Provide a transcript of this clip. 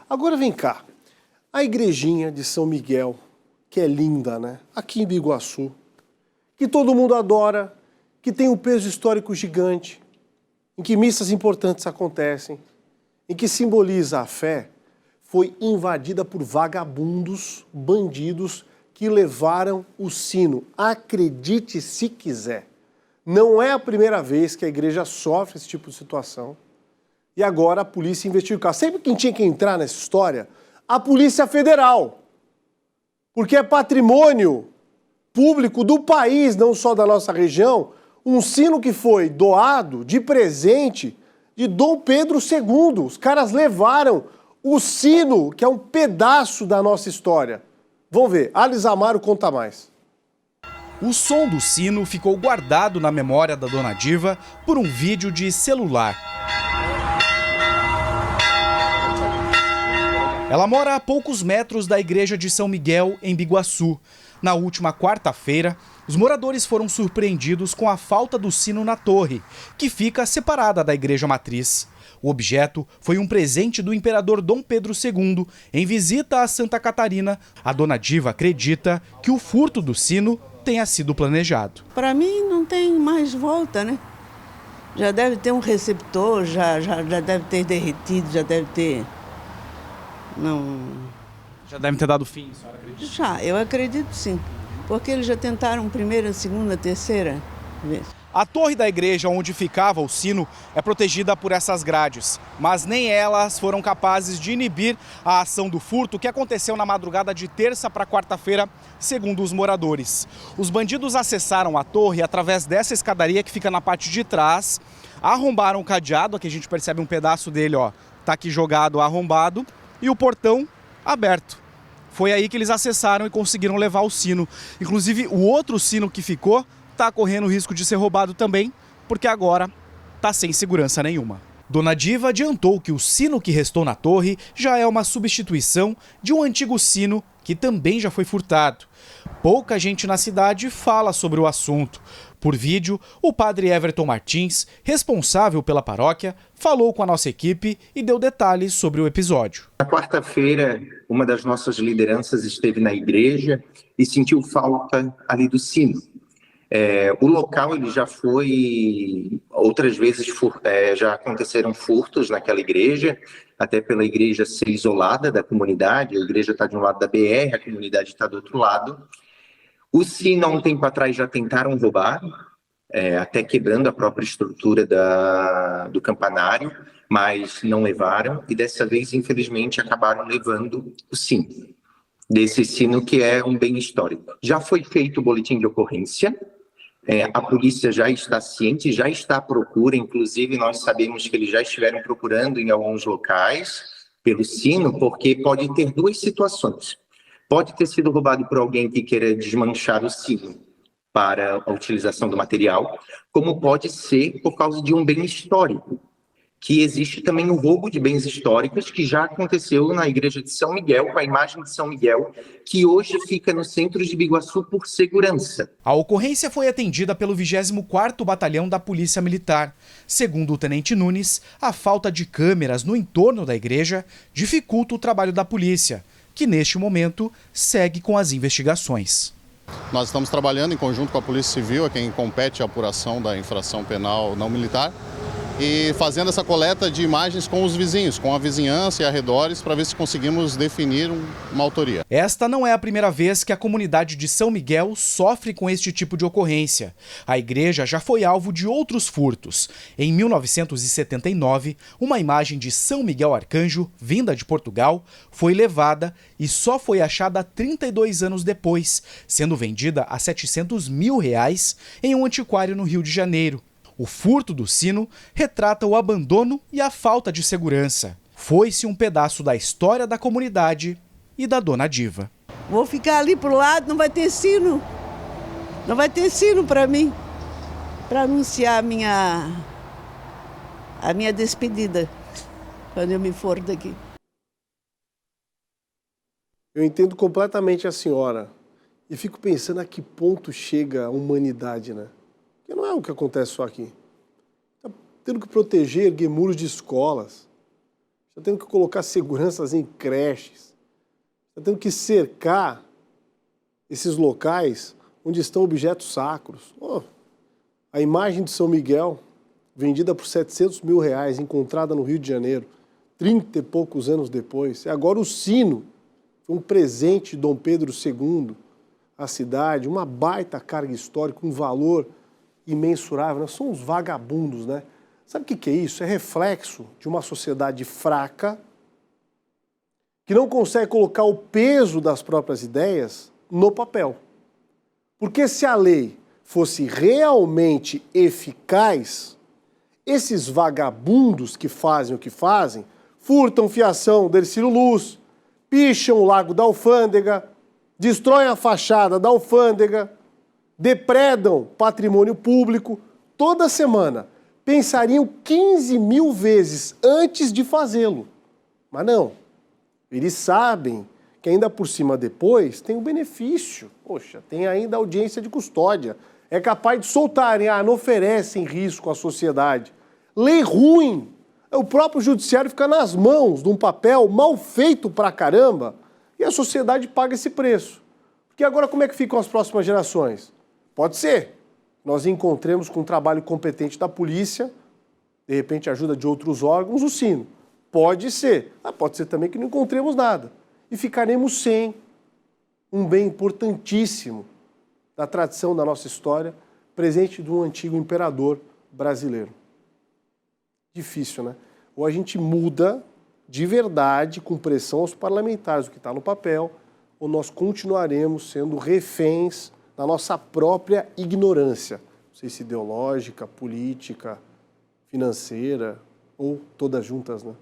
Agora vem cá, a igrejinha de São Miguel, que é linda, né? Aqui em Biguaçu, que todo mundo adora, que tem um peso histórico gigante, em que missas importantes acontecem, em que simboliza a fé, foi invadida por vagabundos, bandidos, que levaram o sino. Acredite se quiser. Não é a primeira vez que a igreja sofre esse tipo de situação. E agora a polícia investiga o caso. Sempre quem tinha que entrar nessa história? A Polícia Federal. Porque é patrimônio público do país, não só da nossa região, um sino que foi doado de presente de Dom Pedro II. Os caras levaram o sino, que é um pedaço da nossa história. Vamos ver, Alice Amaro conta mais. O som do sino ficou guardado na memória da Dona Diva por um vídeo de celular. Ela mora a poucos metros da igreja de São Miguel, em Biguaçu. Na última quarta-feira, os moradores foram surpreendidos com a falta do sino na torre, que fica separada da igreja matriz. O objeto foi um presente do imperador Dom Pedro II em visita a Santa Catarina. A Dona Diva acredita que o furto do sino tenha sido planejado. Para mim não tem mais volta, né? Já deve ter um receptor, já deve ter derretido, já deve ter... Não... Já deve ter dado fim, a senhora acredita? Já, eu acredito sim. Porque eles já tentaram primeira, segunda, terceira vez. A torre da igreja onde ficava o sino é protegida por essas grades, mas nem elas foram capazes de inibir a ação do furto que aconteceu na madrugada de terça para quarta-feira, segundo os moradores. Os bandidos acessaram a torre através dessa escadaria que fica na parte de trás, arrombaram o cadeado, aqui a gente percebe um pedaço dele, ó, tá aqui jogado, arrombado, e o portão aberto. Foi aí que eles acessaram e conseguiram levar o sino. Inclusive, o outro sino que ficou está correndo o risco de ser roubado também, porque agora está sem segurança nenhuma. Dona Diva adiantou que o sino que restou na torre já é uma substituição de um antigo sino que também já foi furtado. Pouca gente na cidade fala sobre o assunto. Por vídeo, o padre Everton Martins, responsável pela paróquia, falou com a nossa equipe e deu detalhes sobre o episódio. Na quarta-feira, uma das nossas lideranças esteve na igreja e sentiu falta ali do sino. O local ele já foi, outras vezes já aconteceram furtos naquela igreja, até pela igreja ser isolada da comunidade, a igreja está de um lado da BR, a comunidade está do outro lado. O sino, há um tempo atrás, já tentaram roubar, até quebrando a própria estrutura do campanário, mas não levaram, e dessa vez, infelizmente, acabaram levando o sino, desse sino que é um bem histórico. Já foi feito o boletim de ocorrência, a polícia já está ciente, já está à procura, inclusive nós sabemos que eles já estiveram procurando em alguns locais pelo sino, porque pode ter duas situações. Pode ter sido roubado por alguém que queira desmanchar o sino para a utilização do material, como pode ser por causa de um bem histórico, que existe também o roubo de bens históricos, que já aconteceu na igreja de São Miguel, com a imagem de São Miguel, que hoje fica no centro de Biguaçu por segurança. A ocorrência foi atendida pelo 24º Batalhão da Polícia Militar. Segundo o tenente Nunes, a falta de câmeras no entorno da igreja dificulta o trabalho da polícia, que neste momento segue com as investigações. Nós estamos trabalhando em conjunto com a Polícia Civil, a quem compete a apuração da infração penal não militar, e fazendo essa coleta de imagens com os vizinhos, com a vizinhança e arredores, para ver se conseguimos definir uma autoria. Esta não é a primeira vez que a comunidade de São Miguel sofre com este tipo de ocorrência. A igreja já foi alvo de outros furtos. Em 1979, uma imagem de São Miguel Arcanjo, vinda de Portugal, foi levada e só foi achada 32 anos depois, sendo vendida a R$700 mil em um antiquário no Rio de Janeiro. O furto do sino retrata o abandono e a falta de segurança. Foi-se um pedaço da história da comunidade e da Dona Diva. Vou ficar ali pro lado, não vai ter sino. Não vai ter sino para mim, para anunciar a minha despedida, quando eu me for daqui. Eu entendo completamente a senhora e fico pensando a que ponto chega a humanidade, né? Porque não é o que acontece só aqui. Está tendo que proteger, erguer muros de escolas. está tendo que colocar seguranças em creches, está tendo que cercar esses locais onde estão objetos sacros. Oh, a imagem de São Miguel, vendida por R$700 mil, encontrada no Rio de Janeiro, 30 e poucos anos depois. E agora o sino, foi um presente de Dom Pedro II à cidade, uma baita carga histórica, um valor imensurável. Nós somos vagabundos, né? Sabe o que é isso? É reflexo de uma sociedade fraca, que não consegue colocar o peso das próprias ideias no papel. Porque se a lei fosse realmente eficaz, esses vagabundos que fazem o que fazem, furtam fiação do Hercílio Luz, picham o Lago da Alfândega, destroem a fachada da Alfândega, depredam patrimônio público, toda semana pensariam 15 mil vezes antes de fazê-lo. Mas não, eles sabem que ainda por cima depois tem um benefício. Poxa, tem ainda audiência de custódia. É capaz de soltarem, não oferecem risco à sociedade. Lei ruim. O próprio judiciário fica nas mãos de um papel mal feito pra caramba e a sociedade paga esse preço. Porque agora como é que ficam as próximas gerações? Pode ser. Nós encontremos com um trabalho competente da polícia, de repente ajuda de outros órgãos, o sino. Pode ser. Pode ser também que não encontremos nada. E ficaremos sem um bem importantíssimo da tradição da nossa história, presente de um antigo imperador brasileiro. Difícil, né? Ou a gente muda de verdade, com pressão aos parlamentares, o que está no papel, ou nós continuaremos sendo reféns da nossa própria ignorância, não sei se ideológica, política, financeira, ou todas juntas, né?